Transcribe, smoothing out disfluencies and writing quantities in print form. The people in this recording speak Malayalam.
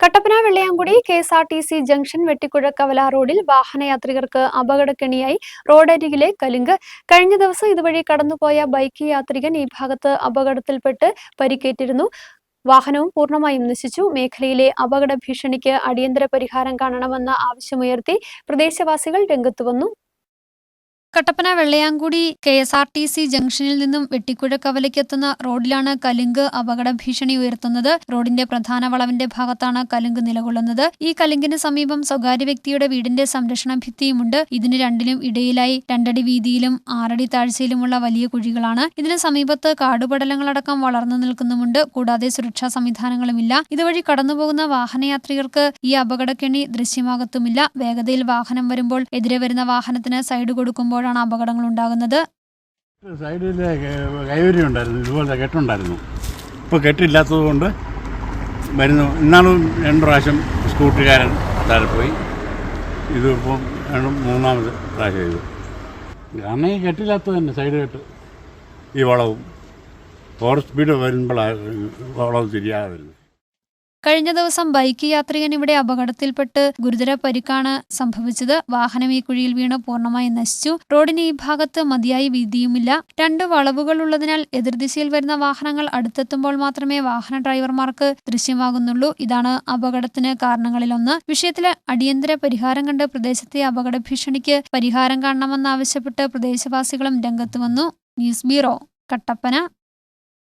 കട്ടപ്പന വെള്ളയാംകുടി കെ.എസ്.ആർ.ടി.സി ജംഗ്ഷൻ വെട്ടിക്കുഴക്കവല റോഡിൽ വാഹനയാത്രികർക്ക് അപകടക്കെണിയായി റോഡരികിലെ കലുങ്ക്. കഴിഞ്ഞ ദിവസം ഇതുവഴി കടന്നുപോയ ബൈക്ക് യാത്രികൻ ഈ ഭാഗത്ത് അപകടത്തിൽപ്പെട്ട് പരിക്കേറ്റിരുന്നു. വാഹനവും പൂർണ്ണമായും നശിച്ചു. മേഖലയിലെ അപകട ഭീഷണിക്ക് അടിയന്തര പരിഹാരം കാണണമെന്ന ആവശ്യമുയർത്തി പ്രദേശവാസികൾ രംഗത്തുവന്നു. കട്ടപ്പന വെള്ളയാംകുടി കെ.എസ്.ആർ.ടി.സി ജംഗ്ഷനിൽ നിന്നും വെട്ടിക്കുഴക്കവലയ്ക്കെത്തുന്ന റോഡിലാണ് കലുങ്ക് അപകട ഭീഷണി ഉയർത്തുന്നത്. റോഡിന്റെ പ്രധാന വളവിന്റെ ഭാഗത്താണ് കലുങ്ക് നിലകൊള്ളുന്നത്. ഈ കലുങ്കിന് സമീപം സ്വകാര്യ വ്യക്തിയുടെ വീടിന്റെ സംരക്ഷണ ഭിത്തിയുമുണ്ട്. ഇതിന് രണ്ടിനും ഇടയിലായി 2 അടി വീതിയിലും 6 അടി താഴ്ചയിലുമുള്ള വലിയ കുഴികളാണ്. ഇതിന് സമീപത്ത് കാടുപടലങ്ങളടക്കം വളർന്നു നിൽക്കുന്നുമുണ്ട്. കൂടാതെ സുരക്ഷാ സംവിധാനങ്ങളുമില്ല. ഇതുവഴി കടന്നുപോകുന്ന വാഹനയാത്രികർക്ക് ഈ അപകടക്കെണി ദൃശ്യമാകത്തുമില്ല. വേഗതയിൽ വാഹനം വരുമ്പോൾ എതിരെ വരുന്ന വാഹനത്തിന് സൈഡ് കൊടുക്കുമ്പോൾ അപകടങ്ങൾ ഉണ്ടാകുന്നത്. സൈഡിൽ കൈവരി ഉണ്ടായിരുന്നു, ഇതുപോലെ കെട്ടുണ്ടായിരുന്നു. ഇപ്പോൾ കെട്ടില്ലാത്തത് കൊണ്ട് വരുന്നു. ഇന്നാളും 2 പ്രാവശ്യം സ്കൂട്ടുകാരൻ താഴെ പോയി. ഇതിപ്പോൾ 3ാമത് പ്രാവശ്യം ചെയ്തു. കാരണം ഈ കെട്ടില്ലാത്തത് തന്നെ സൈഡ് കെട്ട്, ഈ വളവും ഓവർ സ്പീഡ് വരുമ്പോഴാണ് വളവ് തിരിയാതെ വരുന്നത്. കഴിഞ്ഞ ദിവസം ബൈക്ക് യാത്രികൻ ഇവിടെ അപകടത്തിൽപ്പെട്ട് ഗുരുതര പരിക്കാണ് സംഭവിച്ചത്. വാഹനം ഈ കുഴിയിൽ വീണ് പൂർണ്ണമായി നശിച്ചു. റോഡിന് ഈ ഭാഗത്ത് മതിയായ വീതിയുമില്ല. 2 വളവുകൾ ഉള്ളതിനാൽ എതിർദിശയിൽ വരുന്ന വാഹനങ്ങൾ അടുത്തെത്തുമ്പോൾ മാത്രമേ വാഹന ഡ്രൈവർമാർക്ക് ദൃശ്യമാകുന്നുള്ളൂ. ഇതാണ് അപകടത്തിന് കാരണങ്ങളിലൊന്ന്. വിഷയത്തിൽ അടിയന്തര പരിഹാരം കണ്ട് പ്രദേശത്തെ അപകട ഭീഷണിക്ക് പരിഹാരം കാണണമെന്നാവശ്യപ്പെട്ട് പ്രദേശവാസികളും രംഗത്ത് വന്നു. News bureau, Kattappana.